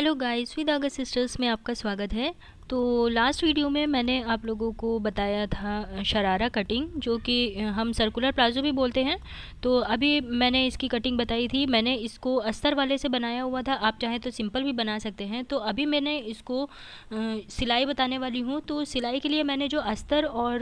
Hello guys, with Aaga sisters में आपका स्वागत है। तो लास्ट वीडियो में मैंने आप लोगों को बताया था शरारा कटिंग, जो कि हम सर्कुलर प्लाजो भी बोलते हैं। तो अभी मैंने इसकी कटिंग बताई थी। मैंने इसको अस्तर वाले से बनाया हुआ था, आप चाहें तो सिंपल भी बना सकते हैं। तो अभी मैंने इसको सिलाई बताने वाली हूँ। तो सिलाई के लिए मैंने जो अस्तर और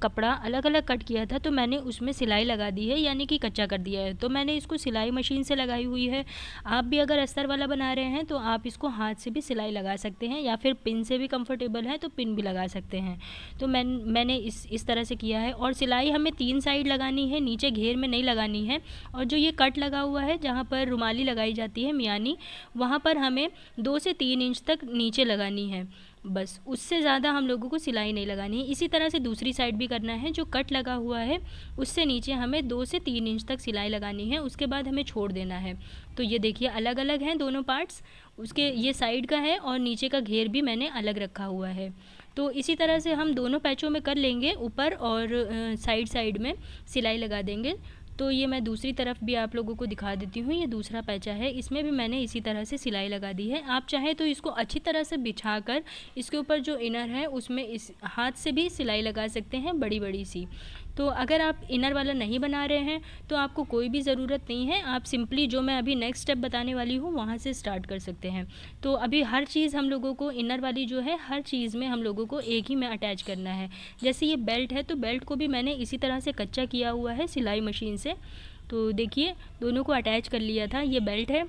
कपड़ा अलग अलग कट किया था, तो मैंने उसमें सिलाई लगा दी है, यानी कि कच्चा कर दिया है। तो मैंने इसको सिलाई मशीन से लगाई हुई है। आप भी अगर अस्तर वाला बना रहे हैं तो आप इसको हाथ से भी सिलाई लगा सकते हैं, या फिर पिन से भी कंफर्टेबल है तो पिन भी लगा सकते हैं। तो मैंने इस तरह से किया है। और सिलाई हमें 3 साइड लगानी है, नीचे घेर में नहीं लगानी है। और जो ये कट लगा हुआ है जहाँ पर रुमाली लगाई जाती है मियानी, वहाँ पर हमें 2 से 3 इंच तक नीचे लगानी है, बस। उससे ज़्यादा हम लोगों को सिलाई नहीं लगानी है। इसी तरह से दूसरी साइड भी करना है। जो कट लगा हुआ है उससे नीचे हमें 2 से 3 इंच तक सिलाई लगानी है, उसके बाद हमें छोड़ देना है। तो ये देखिए अलग अलग हैं दोनों पार्ट्स। उसके ये साइड का है और नीचे का घेर भी मैंने अलग रखा हुआ है। तो इसी तरह से हम दोनों पैचों में कर लेंगे, ऊपर और साइड साइड में सिलाई लगा देंगे। तो ये मैं दूसरी तरफ भी आप लोगों को दिखा देती हूँ। ये दूसरा पैचा है, इसमें भी मैंने इसी तरह से सिलाई लगा दी है। आप चाहें तो इसको अच्छी तरह से बिछाकर इसके ऊपर जो इनर है उसमें इस हाथ से भी सिलाई लगा सकते हैं, बड़ी बड़ी सी। तो अगर आप इनर वाला नहीं बना रहे हैं तो आपको कोई भी ज़रूरत नहीं है। आप सिंपली जो मैं अभी नेक्स्ट स्टेप बताने वाली हूँ वहाँ से स्टार्ट कर सकते हैं। तो अभी हर चीज़ हम लोगों को इनर वाली जो है, हर चीज़ में हम लोगों को एक ही में अटैच करना है। जैसे ये बेल्ट है, तो बेल्ट को भी मैंने इसी तरह से कच्चा किया हुआ है सिलाई मशीन से। तो देखिए दोनों को अटैच कर लिया था। ये बेल्ट है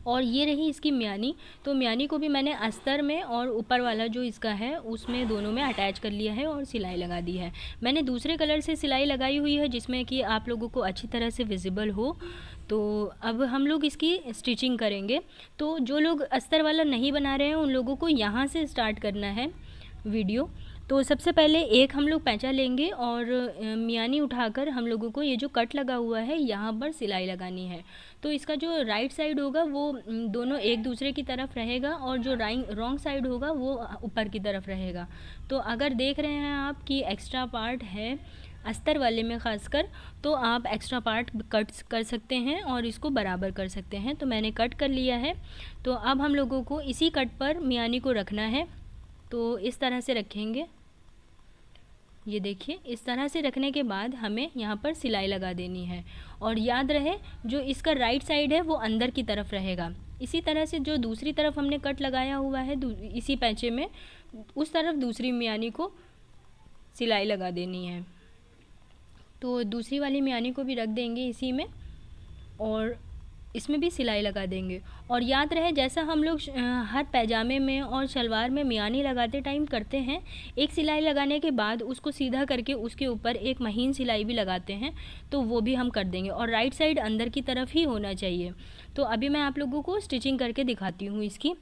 और ये रही इसकी म्यानी। तो म्यानी को भी मैंने अस्तर में और ऊपर वाला जो इसका है उसमें दोनों में अटैच कर लिया है और सिलाई लगा दी है। मैंने दूसरे कलर से सिलाई लगाई हुई है जिसमें कि आप लोगों को अच्छी तरह से विजिबल हो। तो अब हम लोग इसकी स्टिचिंग करेंगे। तो जो लोग अस्तर वाला नहीं बना रहे हैं उन लोगों को यहाँ से स्टार्ट करना है वीडियो। तो सबसे पहले एक हम लोग पैंचा लेंगे और मियानी उठाकर हम लोगों को ये जो कट लगा हुआ है यहाँ पर सिलाई लगानी है। तो इसका जो राइट साइड होगा वो दोनों एक दूसरे की तरफ रहेगा, और जो रॉन्ग साइड होगा वो ऊपर की तरफ रहेगा। तो अगर देख रहे हैं आप कि एक्स्ट्रा पार्ट है अस्तर वाले में ख़ासकर, तो आप एक्स्ट्रा पार्ट कट कर सकते हैं और इसको बराबर कर सकते हैं। तो मैंने कट कर लिया है। तो अब हम लोगों को इसी कट पर मियानी को रखना है। तो इस तरह से रखेंगे, ये देखिए इस तरह से रखने के बाद हमें यहाँ पर सिलाई लगा देनी है। और याद रहे जो इसका राइट साइड है वो अंदर की तरफ रहेगा। इसी तरह से जो दूसरी तरफ हमने कट लगाया हुआ है इसी पैंचे में, उस तरफ दूसरी मियानी को सिलाई लगा देनी है। तो दूसरी वाली मियानी को भी रख देंगे इसी में और इसमें भी सिलाई लगा देंगे। और याद रहे जैसा हम लोग हर पैजामे में और शलवार में मियानी लगाते टाइम करते हैं, एक सिलाई लगाने के बाद उसको सीधा करके उसके ऊपर एक महीन सिलाई भी लगाते हैं, तो वो भी हम कर देंगे। और राइट साइड अंदर की तरफ ही होना चाहिए। तो अभी मैं आप लोगों को स्टिचिंग करके दिखाती हूँ इसकी।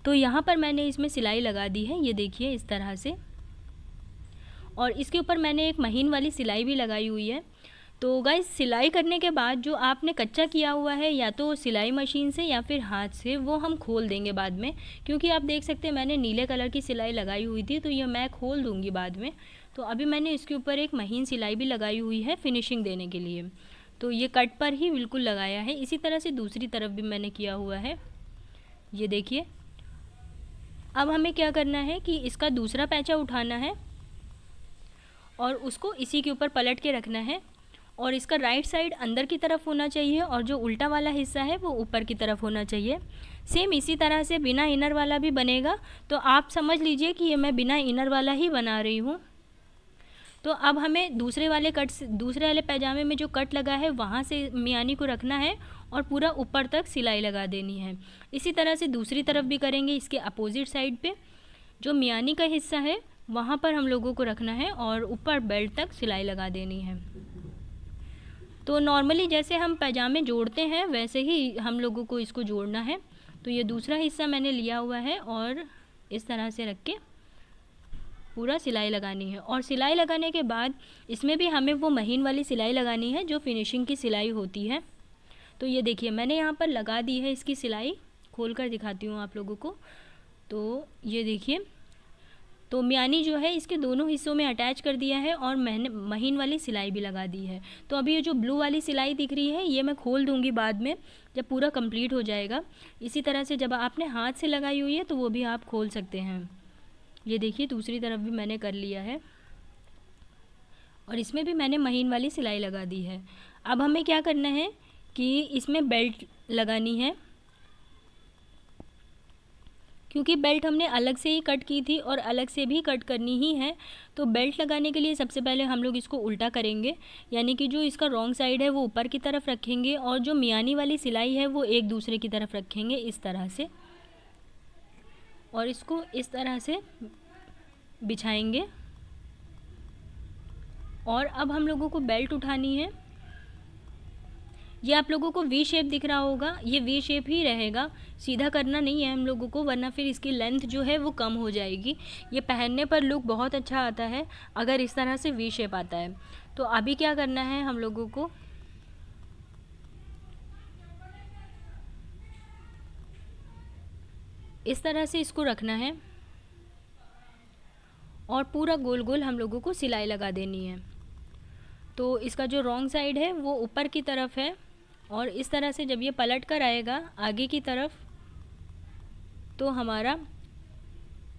तो यहाँ पर मैंने इसमें सिलाई लगा दी है, ये देखिए इस तरह से। और इसके ऊपर मैंने एक महीन वाली सिलाई भी लगाई हुई है। तो गाइस सिलाई करने के बाद जो आपने कच्चा किया हुआ है, या तो सिलाई मशीन से या फिर हाथ से, वो हम खोल देंगे बाद में। क्योंकि आप देख सकते हैं मैंने नीले कलर की सिलाई लगाई हुई थी, तो ये मैं खोल दूँगी बाद में। तो अभी मैंने इसके ऊपर एक महीन सिलाई भी लगाई हुई है फिनिशिंग देने के लिए। तो ये कट पर ही बिल्कुल लगाया है। इसी तरह से दूसरी तरफ भी मैंने किया हुआ है, ये देखिए। अब हमें क्या करना है कि इसका दूसरा पैंचा उठाना है और उसको इसी के ऊपर पलट के रखना है। और इसका राइट साइड अंदर की तरफ होना चाहिए और जो उल्टा वाला हिस्सा है वो ऊपर की तरफ होना चाहिए। सेम इसी तरह से बिना इनर वाला भी बनेगा। तो आप समझ लीजिए कि ये मैं बिना इनर वाला ही बना रही हूँ। तो अब हमें दूसरे वाले पैजामे में जो कट लगा है वहाँ से मियानी को रखना है और पूरा ऊपर तक सिलाई लगा देनी है। इसी तरह से दूसरी तरफ भी करेंगे। इसके अपोजिट साइड पे जो मियानी का हिस्सा है वहाँ पर हम लोगों को रखना है और ऊपर बेल्ट तक सिलाई लगा देनी है। तो नॉर्मली जैसे हम पैजामे जोड़ते हैं वैसे ही हम लोगों को इसको जोड़ना है। तो ये दूसरा हिस्सा मैंने लिया हुआ है और इस तरह से रख के पूरा सिलाई लगानी है। और सिलाई लगाने के बाद इसमें भी हमें वो महीन वाली सिलाई लगानी है जो फिनिशिंग की सिलाई होती है। तो ये देखिए मैंने यहाँ पर लगा दी है इसकी सिलाई, खोल कर दिखाती हूँ आप लोगों को। तो ये देखिए तो मियानी जो है इसके दोनों हिस्सों में अटैच कर दिया है और मैंने महीन वाली सिलाई भी लगा दी है। तो अभी ये जो ब्लू वाली सिलाई दिख रही है ये मैं खोल दूँगी बाद में जब पूरा कंप्लीट हो जाएगा। इसी तरह से जब आपने हाथ से लगाई हुई है तो वो भी आप खोल सकते हैं। ये देखिए दूसरी तरफ भी मैंने कर लिया है और इसमें भी मैंने महीन वाली सिलाई लगा दी है। अब हमें क्या करना है कि इसमें बेल्ट लगानी है, क्योंकि बेल्ट हमने अलग से ही कट की थी और अलग से भी कट करनी ही है। तो बेल्ट लगाने के लिए सबसे पहले हम लोग इसको उल्टा करेंगे, यानी कि जो इसका रॉन्ग साइड है वो ऊपर की तरफ रखेंगे और जो मियानी वाली सिलाई है वो एक दूसरे की तरफ रखेंगे इस तरह से, और इसको इस तरह से बिछाएंगे। और अब हम लोगों को बेल्ट उठानी है। ये आप लोगों को वी शेप दिख रहा होगा, ये वी शेप ही रहेगा, सीधा करना नहीं है हम लोगों को, वरना फिर इसकी लेंथ जो है वो कम हो जाएगी। ये पहनने पर लुक बहुत अच्छा आता है अगर इस तरह से वी शेप आता है। तो अभी क्या करना है हम लोगों को, इस तरह से इसको रखना है और पूरा गोल गोल हम लोगों को सिलाई लगा देनी है। तो इसका जो रॉन्ग साइड है वो ऊपर की तरफ है और इस तरह से जब ये पलट कर आएगा आगे की तरफ तो हमारा,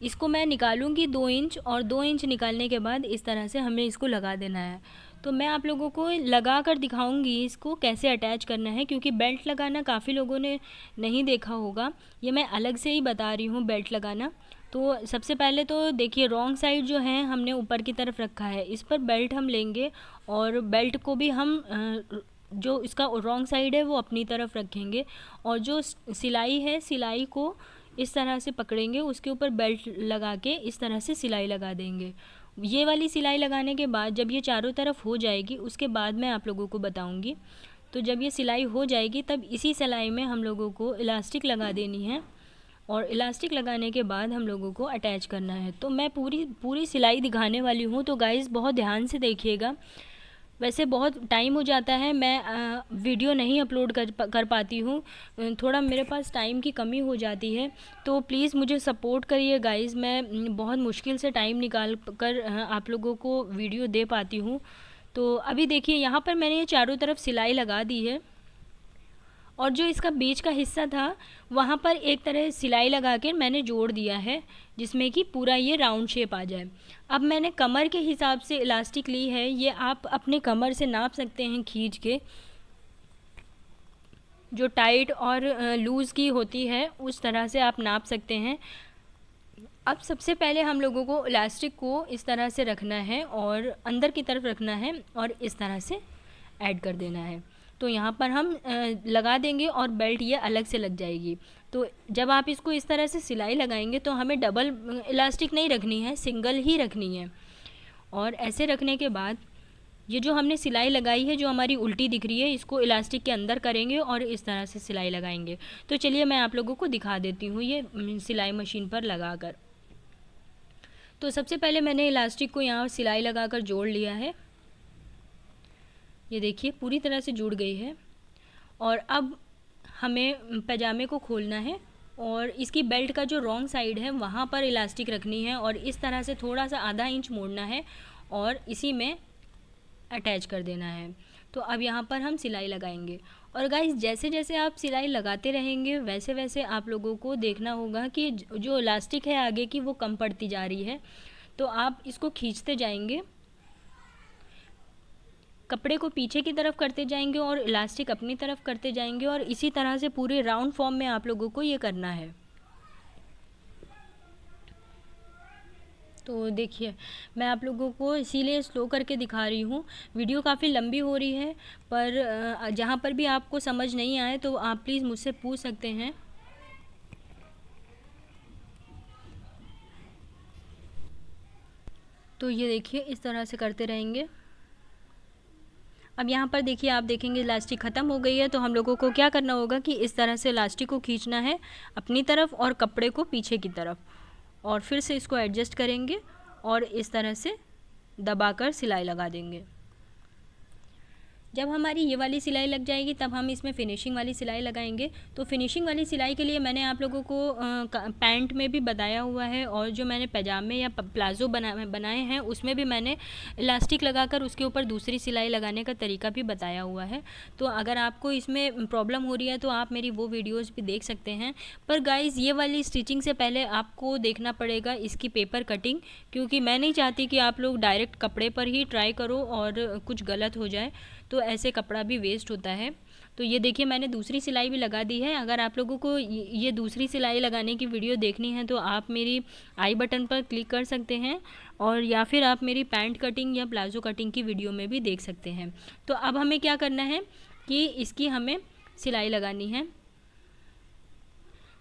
इसको मैं निकालूंगी 2 इंच और 2 इंच निकालने के बाद इस तरह से हमें इसको लगा देना है। तो मैं आप लोगों को लगा कर दिखाऊंगी इसको कैसे अटैच करना है, क्योंकि बेल्ट लगाना काफ़ी लोगों ने नहीं देखा होगा, ये मैं अलग से ही बता रही हूँ बेल्ट लगाना। तो सबसे पहले तो देखिए रॉन्ग साइड जो है हमने ऊपर की तरफ रखा है, इस पर बेल्ट हम लेंगे और बेल्ट को भी हम जो इसका रॉन्ग साइड है वो अपनी तरफ रखेंगे और जो सिलाई है सिलाई को इस तरह से पकड़ेंगे, उसके ऊपर बेल्ट लगा के इस तरह से सिलाई लगा देंगे। ये वाली सिलाई लगाने के बाद जब ये चारों तरफ हो जाएगी उसके बाद मैं आप लोगों को बताऊंगी। तो जब ये सिलाई हो जाएगी तब इसी सिलाई में हम लोगों को इलास्टिक लगा देनी है और इलास्टिक लगाने के बाद हम लोगों को अटैच करना है। तो मैं पूरी सिलाई दिखाने वाली हूँ, तो गाइस बहुत ध्यान से देखिएगा। वैसे बहुत टाइम हो जाता है, मैं वीडियो नहीं अपलोड कर पाती हूँ, थोड़ा मेरे पास टाइम की कमी हो जाती है, तो प्लीज़ मुझे सपोर्ट करिए गाइस। मैं बहुत मुश्किल से टाइम निकाल कर आप लोगों को वीडियो दे पाती हूँ। तो अभी देखिए यहाँ पर मैंने ये चारों तरफ सिलाई लगा दी है और जो इसका बीच का हिस्सा था वहाँ पर एक तरह सिलाई लगा के मैंने जोड़ दिया है जिसमें कि पूरा ये राउंड शेप आ जाए। अब मैंने कमर के हिसाब से इलास्टिक ली है, ये आप अपने कमर से नाप सकते हैं खींच के, जो टाइट और लूज़ की होती है उस तरह से आप नाप सकते हैं। अब सबसे पहले हम लोगों को इलास्टिक को इस तरह से रखना है और अंदर की तरफ रखना है और इस तरह से ऐड कर देना है। तो यहाँ पर हम लगा देंगे और बेल्ट ये अलग से लग जाएगी। तो जब आप इसको इस तरह से सिलाई लगाएंगे तो हमें डबल इलास्टिक नहीं रखनी है, सिंगल ही रखनी है। और ऐसे रखने के बाद ये जो हमने सिलाई लगाई है जो हमारी उल्टी दिख रही है इसको इलास्टिक के अंदर करेंगे और इस तरह से सिलाई लगाएंगे। तो चलिए मैं आप लोगों को दिखा देती हूँ ये सिलाई मशीन पर लगा कर। तो सबसे पहले मैंने इलास्टिक को यहाँ सिलाई लगा कर जोड़ लिया है, ये देखिए पूरी तरह से जुड़ गई है। और अब हमें पैजामे को खोलना है और इसकी बेल्ट का जो रॉन्ग साइड है वहाँ पर इलास्टिक रखनी है और इस तरह से थोड़ा सा आधा इंच मोड़ना है और इसी में अटैच कर देना है। तो अब यहाँ पर हम सिलाई लगाएंगे और गाइस जैसे जैसे आप सिलाई लगाते रहेंगे वैसे वैसे आप लोगों को देखना होगा कि जो इलास्टिक है आगे की वो कम पड़ती जा रही है। तो आप इसको खींचते जाएंगे, कपड़े को पीछे की तरफ करते जाएंगे और इलास्टिक अपनी तरफ करते जाएंगे और इसी तरह से पूरे राउंड फॉर्म में आप लोगों को ये करना है। तो देखिए मैं आप लोगों को इसीलिए स्लो करके दिखा रही हूँ, वीडियो काफ़ी लंबी हो रही है, पर जहाँ पर भी आपको समझ नहीं आए तो आप प्लीज़ मुझसे पूछ सकते हैं। तो ये देखिए इस तरह से करते रहेंगे। अब यहाँ पर देखिए आप देखेंगे इलास्टिक ख़त्म हो गई है, तो हम लोगों को क्या करना होगा कि इस तरह से इलास्टिक को खींचना है अपनी तरफ और कपड़े को पीछे की तरफ और फिर से इसको एडजस्ट करेंगे और इस तरह से दबाकर सिलाई लगा देंगे। जब हमारी ये वाली सिलाई लग जाएगी तब हम इसमें फिनिशिंग वाली सिलाई लगाएंगे। तो फिनिशिंग वाली सिलाई के लिए मैंने आप लोगों को पैंट में भी बताया हुआ है, और जो मैंने पैजामे या प्लाज़ो बनाए हैं उसमें भी मैंने इलास्टिक लगाकर उसके ऊपर दूसरी सिलाई लगाने का तरीका भी बताया हुआ है। तो अगर आपको इसमें प्रॉब्लम हो रही है तो आप मेरी वो वीडियोज़ भी देख सकते हैं। पर गाइज़, ये वाली स्टिचिंग से पहले आपको देखना पड़ेगा इसकी पेपर कटिंग, क्योंकि मैं नहीं चाहती कि आप लोग डायरेक्ट कपड़े पर ही ट्राई करो और कुछ गलत हो जाए, तो ऐसे कपड़ा भी वेस्ट होता है। तो ये देखिए, मैंने दूसरी सिलाई भी लगा दी है। अगर आप लोगों को ये दूसरी सिलाई लगाने की वीडियो देखनी है तो आप मेरी आई बटन पर क्लिक कर सकते हैं, और या फिर आप मेरी पैंट कटिंग या प्लाज़ो कटिंग की वीडियो में भी देख सकते हैं। तो अब हमें क्या करना है कि इसकी हमें सिलाई लगानी है।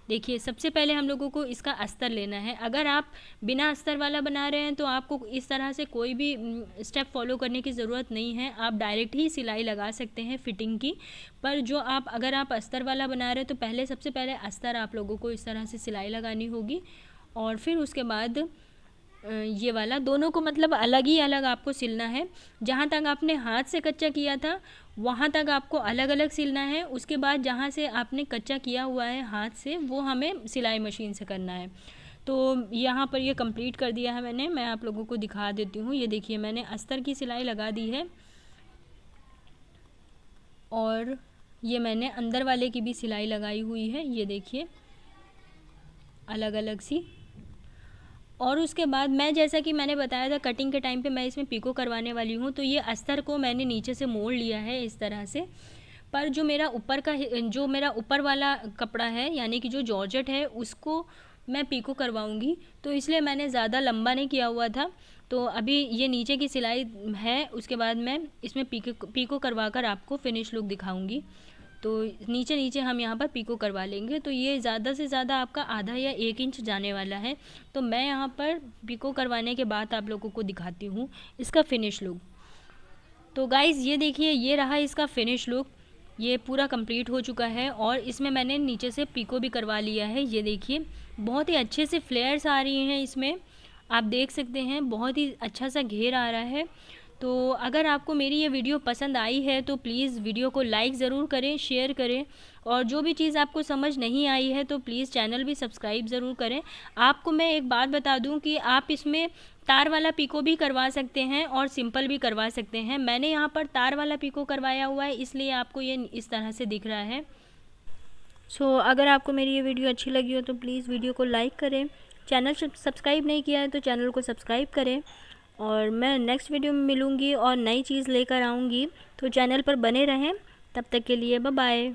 देखिए, सबसे पहले हम लोगों को इसका अस्तर लेना है। अगर आप बिना अस्तर वाला बना रहे हैं तो आपको इस तरह से कोई भी स्टेप फॉलो करने की ज़रूरत नहीं है, आप डायरेक्ट ही सिलाई लगा सकते हैं फिटिंग की। पर जो अगर आप अस्तर वाला बना रहे हैं तो पहले सबसे पहले अस्तर आप लोगों को इस तरह से सिलाई लगानी होगी, और फिर उसके बाद ये वाला दोनों को मतलब अलग ही अलग आपको सिलना है। जहाँ तक आपने हाथ से कच्चा किया था वहाँ तक आपको अलग अलग सिलना है। उसके बाद जहाँ से आपने कच्चा किया हुआ है हाथ से, वो हमें सिलाई मशीन से करना है। तो यहाँ पर ये कंप्लीट कर दिया है मैंने। मैं आप लोगों को दिखा देती हूँ। ये देखिए, मैंने अस्तर की सिलाई लगा दी है, और ये मैंने अंदर वाले की भी सिलाई लगाई हुई है। ये देखिए, अलग अलग सी। और उसके बाद मैं, जैसा कि मैंने बताया था कटिंग के टाइम पे मैं इसमें पीको करवाने वाली हूँ, तो ये अस्तर को मैंने नीचे से मोड़ लिया है इस तरह से। पर जो मेरा ऊपर वाला कपड़ा है, यानी कि जो जॉर्जेट है, उसको मैं पीको करवाऊँगी, तो इसलिए मैंने ज़्यादा लंबा नहीं किया हुआ था। तो अभी ये नीचे की सिलाई है, उसके बाद मैं इसमें पीको करवा कर आपको फिनिश लुक दिखाऊँगी। तो नीचे नीचे हम यहाँ पर पीको करवा लेंगे। तो ये ज़्यादा से ज़्यादा आपका आधा या 1 इंच जाने वाला है। तो मैं यहाँ पर पीको करवाने के बाद आप लोगों को दिखाती हूँ इसका फिनिश लुक। तो गाइज़, ये देखिए, ये रहा इसका फिनिश लुक। ये पूरा कंप्लीट हो चुका है, और इसमें मैंने नीचे से पीको भी करवा लिया है। ये देखिए, बहुत ही अच्छे से फ्लेयर्स आ रही हैं इसमें, आप देख सकते हैं, बहुत ही अच्छा सा घेर आ रहा है। तो अगर आपको मेरी ये वीडियो पसंद आई है तो प्लीज़ वीडियो को लाइक ज़रूर करें, शेयर करें, और जो भी चीज़ आपको समझ नहीं आई है तो प्लीज़ चैनल भी सब्सक्राइब ज़रूर करें। आपको मैं एक बात बता दूं कि आप इसमें तार वाला पीको भी करवा सकते हैं और सिंपल भी करवा सकते हैं। मैंने यहाँ पर तार वाला पीको करवाया हुआ है, इसलिए आपको ये इस तरह से दिख रहा है। अगर आपको मेरी ये वीडियो अच्छी लगी हो तो प्लीज़ वीडियो को लाइक करें। चैनल सब्सक्राइब नहीं किया है तो चैनल को सब्सक्राइब करें, और मैं नेक्स्ट वीडियो में मिलूँगी और नई चीज़ लेकर आऊँगी, तो चैनल पर बने रहें। तब तक के लिए बाय बाय।